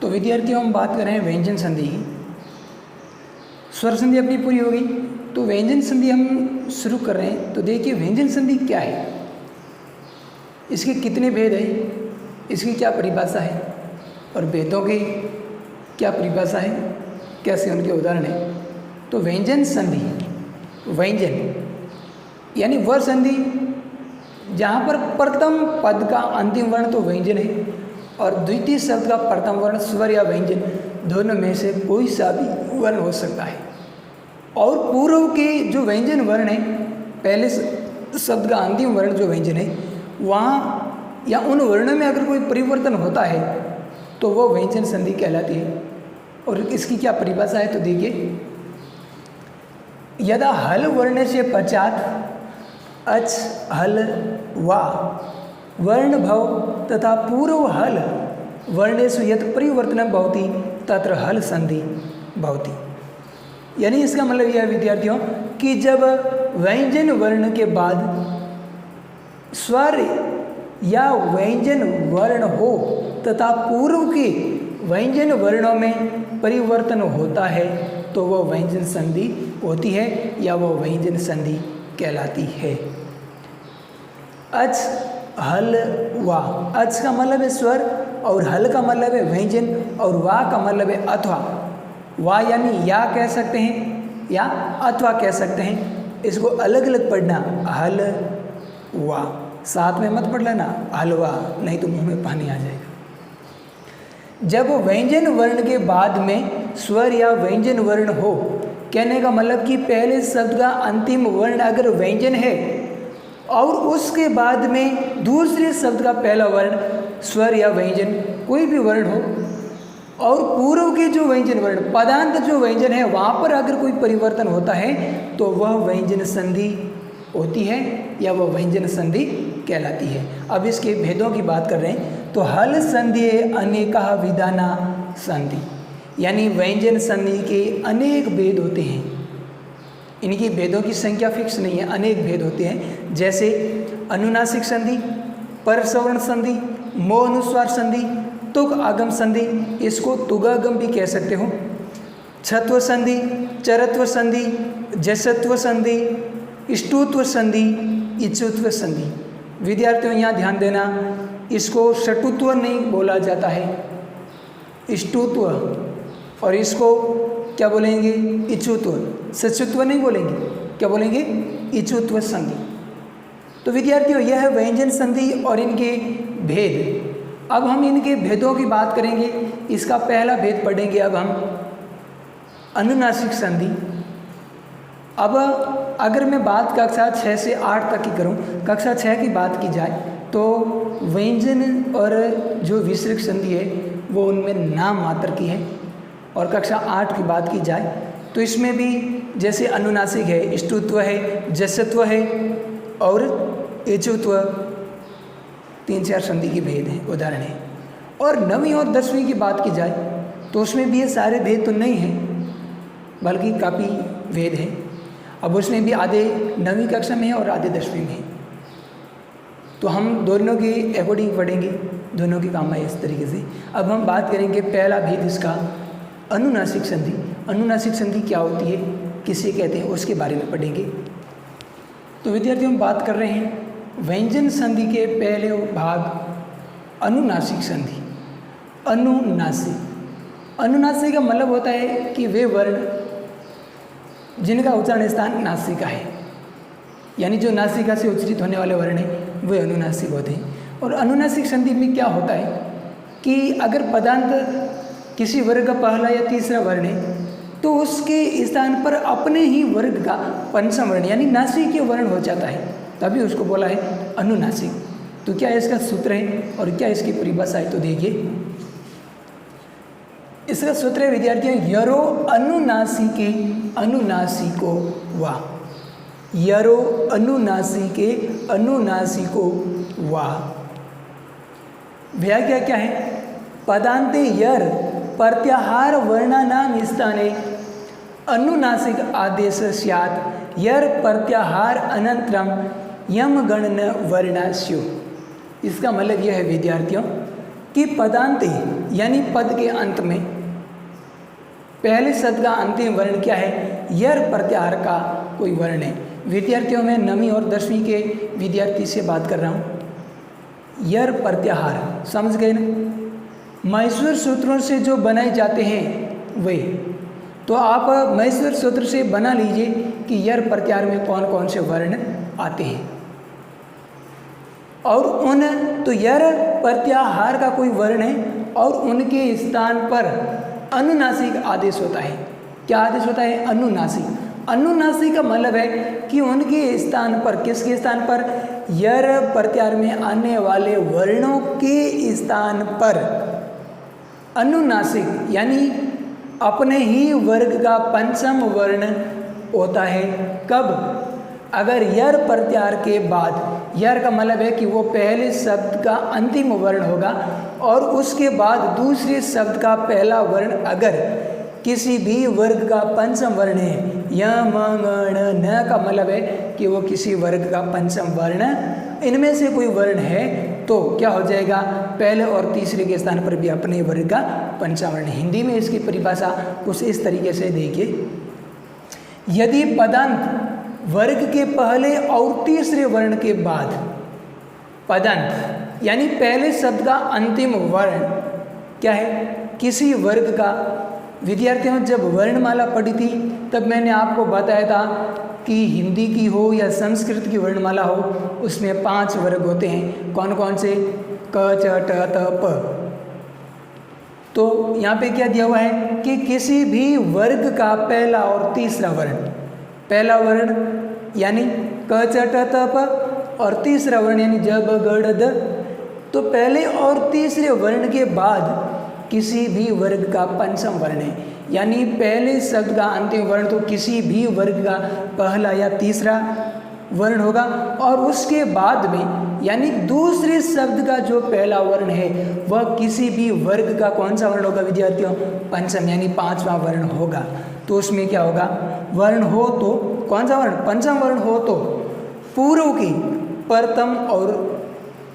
तो विद्यार्थियों हम बात कर रहे हैं व्यंजन संधि की। स्वर संधि अपनी पूरी होगी तो व्यंजन संधि हम शुरू कर रहे हैं। तो देखिए व्यंजन संधि क्या है, इसके कितने भेद हैं, इसकी क्या परिभाषा है और भेदों की क्या परिभाषा है, कैसे उनके उदाहरण हैं। तो व्यंजन संधि, व्यंजन यानी वह संधि जहाँ पर प्रथम पद का अंतिम वर्ण तो व्यंजन है और द्वितीय शब्द का प्रथम वर्ण स्वर या व्यंजन दोनों में से कोई सा भी वर्ण हो सकता है। और पूर्व के जो व्यंजन वर्ण है, पहले शब्द का अंतिम वर्ण जो व्यंजन है वहाँ या उन वर्णों में अगर कोई परिवर्तन होता है तो वो व्यंजन संधि कहलाती है। और इसकी क्या परिभाषा है तो देखिए, यदा हल वर्ण से पश्चात अच हल वा वर्ण भव तथा पूर्व हल वर्णेषु यत् परिवर्तनं भवति तत्र हल संधि भवति। यानी इसका मतलब यह है विद्यार्थियों कि जब व्यंजन वर्ण के बाद स्वर या व्यंजन वर्ण हो तथा पूर्व के व्यंजन वर्णों में परिवर्तन होता है तो वह व्यंजन संधि होती है या वह व्यंजन संधि कहलाती है। अच हल वा, अच का मतलब है स्वर और हल का मतलब है व्यंजन और वा का मतलब है अथवा। वा यानी या कह सकते हैं या अथवा कह सकते हैं। इसको अलग अलग पढ़ना, हल वा, साथ में मत पढ़ लेना हलवा, नहीं तो मुंह में पानी आ जाएगा। जब व्यंजन वर्ण के बाद में स्वर या व्यंजन वर्ण हो, कहने का मतलब कि पहले शब्द का अंतिम वर्ण अगर व्यंजन है और उसके बाद में दूसरे शब्द का पहला वर्ण स्वर या व्यंजन कोई भी वर्ण हो और पूर्व के जो व्यंजन वर्ण पदांत जो व्यंजन है वहाँ पर अगर कोई परिवर्तन होता है तो वह व्यंजन संधि होती है या वह व्यंजन संधि कहलाती है। अब इसके भेदों की बात कर रहे हैं तो हल संधि अनेका विधाना संधि, यानी व्यंजन संधि के अनेक भेद होते हैं। इनकी भेदों की संख्या फिक्स नहीं है, अनेक भेद होते हैं। जैसे अनुनासिक संधि, परसवर्ण संधि, मोह अनुस्वार संधि, तुक आगम संधि, इसको तुगागम भी कह सकते हो, छत्व संधि, चरत्व संधि, जसत्व संधि, इष्टुत्व संधि, इच्छुत्व संधि। विद्यार्थियों यहाँ ध्यान देना, इसको षटुत्व नहीं बोला जाता है, इष्टुत्व, और इसको क्या बोलेंगे इच्छुत्व, सचुत्व नहीं बोलेंगे, क्या बोलेंगे इच्छुत्व संधि। तो विद्यार्थियों यह है व्यंजन संधि और इनके भेद। अब हम इनके भेदों की बात करेंगे। इसका पहला भेद पढ़ेंगे अब हम अनुनासिक संधि। अब अगर मैं बात कक्षा 6 से 8 तक की करूं, कक्षा 6 की बात की जाए तो व्यंजन और जो विसर्ग संधि है वो उनमें नाम मात्र की है। और कक्षा 8 की बात की जाए तो इसमें भी जैसे अनुनासिक है, इष्टुत्व है, जसत्व है और इच्छुत्व, 3-4 संधि के भेद हैं, उदाहरण है। और 9वीं और 10वीं की बात की जाए तो उसमें भी ये सारे भेद तो नहीं हैं बल्कि काफ़ी भेद हैं। अब उसमें भी आधे 9वीं कक्षा में है और आधे 10वीं में है। तो हम दोनों के अकॉर्डिंग पढ़ेंगे, दोनों के काम आए इस तरीके से। अब हम बात करेंगे पहला भेद इसका अनुनासिक संधि। अनुनासिक संधि क्या होती है, किसे कहते हैं, उसके बारे में पढ़ेंगे। तो विद्यार्थियों हम बात कर रहे हैं व्यंजन संधि के पहले भाग अनुनासिक संधि। अनुनासिक, अनुनासिक का मतलब होता है कि वे वर्ण जिनका उच्चारण स्थान नासिका है, यानी जो नासिका से उच्चरित होने वाले वर्ण हैं वे अनुनासिक होते हैं। और अनुनासिक संधि में क्या होता है कि अगर पदांत किसी वर्ग का पहला या तीसरा वर्ण है तो उसके स्थान पर अपने ही वर्ग का पंचम वर्ण यानी नासिकीय वर्ण हो जाता है, तभी उसको बोला है अनुनासिक। तो क्या इसका सूत्र है और क्या इसकी परिभाषा है तो देखिए, इसका सूत्र है विद्यार्थियों यरो अनुनासिके अनुनासिको वा, यरो अनुनासिके अनुनासिको वा। व्याख्या क्या है, पदान्ते यर प्रत्याहार वर्णानां स्थाने अनुनासिक आदेश स्यात् यर प्रत्याहार अनंतरम यम गणन वर्णा स्युः। इसका मतलब यह है विद्यार्थियों कि पदांते यानी पद के अंत में पहले शब्द का अंतिम वर्ण क्या है, यर प्रत्याहार का कोई वर्ण है। विद्यार्थियों में 9वीं और 10वीं के विद्यार्थी से बात कर रहा हूँ। यर प्रत्याहार समझ गए ना, महेश्वर सूत्रों से जो बनाए जाते हैं वे, तो आप महेश्वर सूत्र से बना लीजिए कि यर प्रत्याहार में कौन कौन से वर्ण आते हैं। और उन तो यर प्रत्याहार का कोई वर्ण है और उनके स्थान पर अनुनासिक आदेश होता है। क्या आदेश होता है? अनुनासिक। अनुनासिक का मतलब है कि उनके स्थान पर, किसके स्थान पर? यर प्रत्याहार में आने वाले वर्णों के स्थान पर अनुनासिक यानी अपने ही वर्ग का पंचम वर्ण होता है। कब? अगर यर प्रत्याहार के बाद, यर का मतलब है कि वो पहले शब्द का अंतिम वर्ण होगा और उसके बाद दूसरे शब्द का पहला वर्ण अगर किसी भी वर्ग का पंचम वर्ण है, य म ङ न का मतलब है कि वो किसी वर्ग का पंचम वर्ण, इनमें से कोई वर्ण है तो क्या हो जाएगा? पहले और तीसरे के स्थान पर भी अपने वर्ग का पंचम वर्ण। हिंदी में इसकी परिभाषा कुछ इस तरीके से देखिए, यदि पदांत वर्ग के पहले और तीसरे वर्ण के बाद, पदांत यानी पहले शब्द का अंतिम वर्ण क्या है? किसी वर्ग का। विद्यार्थियों, जब वर्णमाला पढ़ी थी तब मैंने आपको बताया था कि हिंदी की हो या संस्कृत की वर्णमाला हो, उसमें 5 वर्ग होते हैं। कौन कौन से? क च ट त प। तो यहाँ पे क्या दिया हुआ है कि किसी भी वर्ग का पहला और तीसरा वर्ण, पहला वर्ण यानी क च ट त प और तीसरा वर्ण यानी ज ब ग ड़ द, तो पहले और तीसरे वर्ण के बाद किसी भी वर्ग का पंचम वर्ण है। यानी पहले शब्द का अंतिम वर्ण तो किसी भी वर्ग का पहला या तीसरा वर्ण होगा और उसके बाद में यानी दूसरे शब्द का जो पहला वर्ण है वह किसी भी वर्ग का कौन सा वर्ण होगा विद्यार्थियों? पंचम यानी 5वां वर्ण होगा। तो उसमें क्या होगा? वर्ण हो तो कौन सा वर्ण? पंचम वर्ण हो तो पूर्व की प्रथम और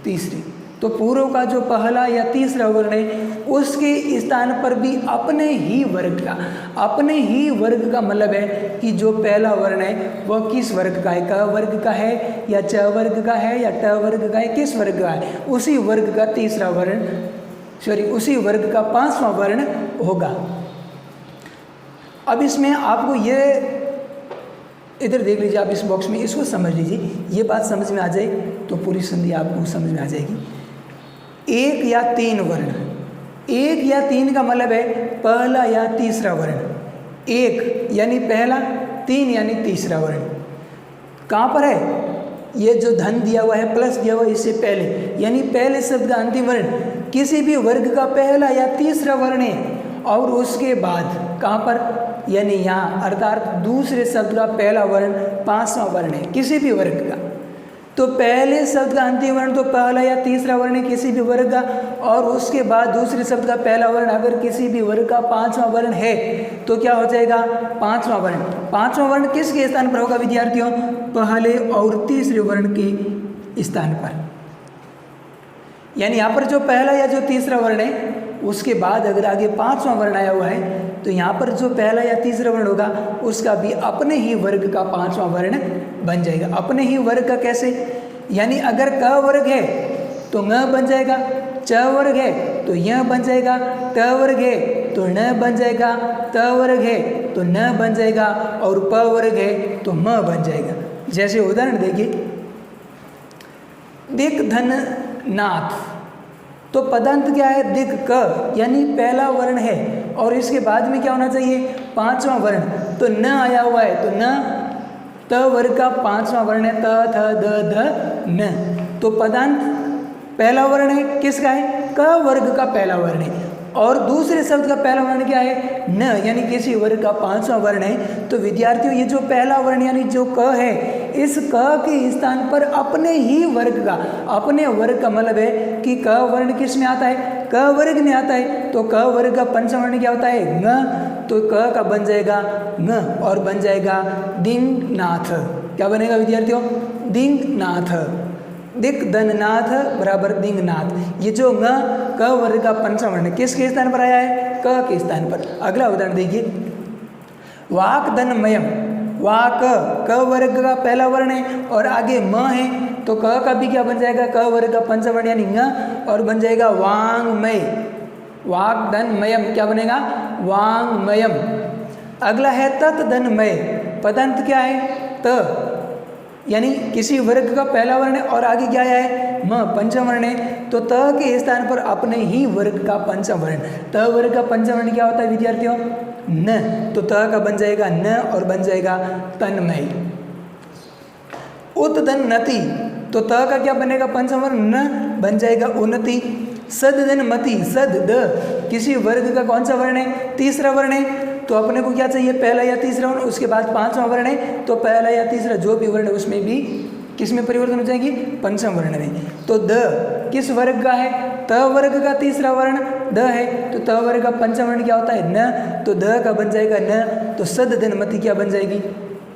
तीसरी, तो पूर्व का जो पहला या तीसरा वर्ण है उसके स्थान पर भी अपने ही वर्ग का, अपने ही वर्ग का मतलब है कि जो पहला वर्ण है वह किस वर्ग का है? क वर्ग का है या च वर्ग का है या ट वर्ग का है? किस वर्ग का है? उसी वर्ग का तीसरा वर्ण, उसी वर्ग का 5वां वर्ण होगा। अब इसमें आपको ये इधर देख लीजिए, आप इस बॉक्स में इसको समझ लीजिए, ये बात समझ में आ जाए तो पूरी संधि आपको समझ में आ जाएगी। 1 या 3 वर्ण, 1 या 3 का मतलब है पहला या तीसरा वर्ण। 1 यानी पहला, 3 यानी तीसरा वर्ण। कहाँ पर है? ये जो धन दिया हुआ है, प्लस दिया हुआ है इससे पहले, यानी पहले शब्द का अंतिम वर्ण किसी भी वर्ग का पहला या तीसरा वर्ण है और उसके बाद कहाँ पर? यानी यहाँ, अर्थात दूसरे शब्द का पहला वर्ण 5वां वर्ण है किसी भी वर्ग का। तो पहले शब्द का अंतिम वर्ण तो पहला या तीसरा वर्ण है किसी भी वर्ग का और उसके बाद दूसरे शब्द का पहला वर्ण अगर किसी भी वर्ग का 5वां वर्ण है तो क्या हो जाएगा? 5वां वर्ण। 5वां वर्ण किसके स्थान पर होगा विद्यार्थियों? पहले और तीसरे वर्ण के स्थान पर। यानी यहाँ पर जो पहला या जो तीसरा वर्ण है उसके बाद अगर आगे 5वां वर्ण आया हुआ है तो यहाँ पर जो पहला या तीसरा वर्ण होगा उसका भी अपने ही वर्ग का 5वां वर्ण बन जाएगा। अपने ही वर्ग का कैसे? यानी अगर क वर्ग है तो ङ बन जाएगा, च वर्ग है तो य बन जाएगा, त वर्ग है तो न बन जाएगा, त वर्ग है तो न बन जाएगा और प वर्ग है तो म बन जाएगा। जैसे उदाहरण देखिए, दिक् धन नाथ, तो पदांत क्या है? दिक् क यानी पहला वर्ण है और इसके बाद में क्या होना चाहिए? 5वां वर्ण। तो न आया हुआ है तो न, त वर्ग का 5वां वर्ण है त थ द ध न। तो पदांत पहला वर्ण है किसका है? क वर्ग का पहला वर्ण है और दूसरे शब्द का पहला वर्ण क्या है? न, यानी किसी वर्ग का 5वां वर्ण है। तो विद्यार्थियों, ये जो पहला वर्ण यानी जो क है, इस क के स्थान पर अपने ही वर्ग का, अपने वर्ग का मतलब है कि क वर्ण किस में आता है? क वर्ग में आता है। तो क वर्ग का पंचम वर्ण क्या होता है? ङ। तो क का बन जाएगा ङ और बन जाएगा दिंगनाथ। क्या बनेगा विद्यार्थियों? दिंगनाथ। दिक् धन नाथ बराबर दिंगनाथ। ये जो ङ क वर्ग का पंचम वर्ण किसके स्थान पर आया है? क के स्थान पर। अगला उदाहरण देखिए, वाक्दनमयम, वाक क वर्ग का पहला वर्ण है और आगे म है, तो क का भी क्या बन जाएगा? क वर्ग का पंचम वर्ण यानी ङ, और बन जाएगा वांगमय। वाक्दनमयम क्या बनेगा? वांगमयम। अगला है ततदनमय, पदंत क्या है? त, यानी किसी वर्ग का पहला वर्ण है और आगे क्या है? म, पंचम वर्ण है, तो त के स्थान पर अपने ही वर्ग का पंचम वर्ण। त वर्ग का पंचम वर्ण क्या होता है विद्यार्थियों? न, तो त का बन जाएगा न और बन जाएगा तन्मय। उत्दन्नति, तो त का क्या बनेगा पंचम वर्ण? न, बन जाएगा उन्नति। सददनमति, सद द किसी वर्ग का कौन सा वर्ण है? तीसरा वर्ण है, तो अपने को क्या चाहिए? पहला या तीसरा वर्ण, उसके बाद पांचवा वर्ण है, तो पहला या तीसरा जो भी वर्ण है उसमें भी किस में परिवर्तन हो जाएगी? पंचम वर्ण में। तो द किस वर्ग का है? त वर्ग का तीसरा वर्ण द है, तो त वर्ग का पंचम वर्ण क्या होता है? न, तो द का बन जाएगा न, तो सदधनमति क्या बन जाएगी?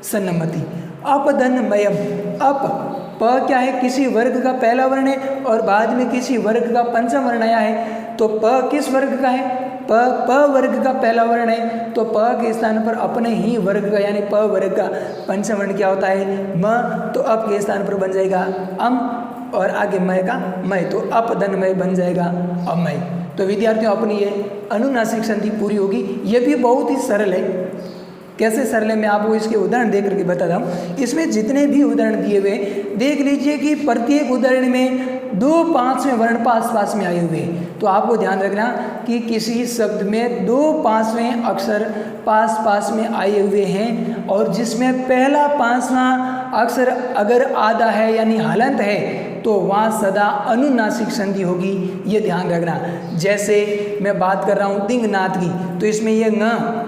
सन्नमति। अपधनमयम, अप प क्या है? किसी वर्ग का पहला वर्ण है और बाद में किसी वर्ग का पंचम वर्ण आया है, तो प किस वर्ग का है? प वर्ग का पहला वर्ण है, तो प के स्थान पर अपने ही वर्ग का यानी प वर्ग का पंचम वर्ण क्या होता है? म, तो अप के स्थान पर बन जाएगा अम और आगे मय का मय, तो अपधनमय बन जाएगा अमय। तो विद्यार्थियों अपनी ये अनुनासिक संधि पूरी होगी। ये भी बहुत ही सरल है। कैसे सरल है मैं आपको इसके उदाहरण देख करके बताता हूँ। इसमें जितने भी उदाहरण दिए हुए देख लीजिए कि प्रत्येक उदाहरण में 2 पांचवें वर्ण पास पास में आए हुए हैं। तो आपको ध्यान रखना कि किसी शब्द में 2 पांचवें अक्षर पास पास में आए हुए हैं और जिसमें पहला पांचवां अक्षर अगर आधा है यानी हलंत है तो वहाँ सदा अनुनासिक संधि होगी, ये ध्यान रखना। जैसे मैं बात कर रहा हूँ दिंगनाथ की, तो इसमें ये न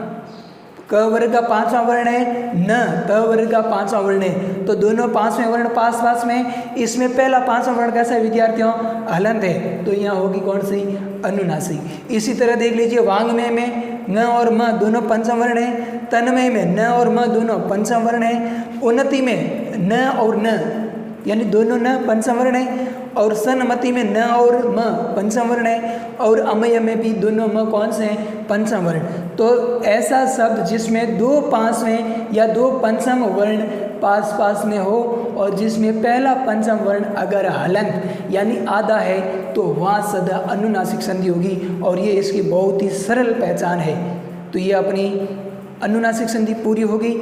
क वर्ग का पांचवा वर्ण है, न त वर्ग का पांचवा वर्ण है, तो दोनों पांचवें वर्ण पास पास में। इसमें पहला पांचवा वर्ण कैसा है विद्यार्थियों? हलंत है, तो यहाँ होगी कौन सी? अनुनासिक। इसी तरह देख लीजिए वांग्मय में न और म दोनों पंचम वर्ण है, तन्मय में न और म दोनों पंचम वर्ण है, उन्नति में न और न यानी दोनों न पंचम वर्ण है, और सन्मति में न और म पंचम वर्ण है, और अमय में भी दोनों म कौन से हैं? पंचम वर्ण। तो ऐसा शब्द जिसमें 2 पांचवें या 2 पंचम वर्ण पास पास में हो और जिसमें पहला पंचम वर्ण अगर हलंत यानी आधा है तो वहाँ सदा अनुनासिक संधि होगी, और ये इसकी बहुत ही सरल पहचान है। तो ये अपनी अनुनासिक संधि पूरी होगी।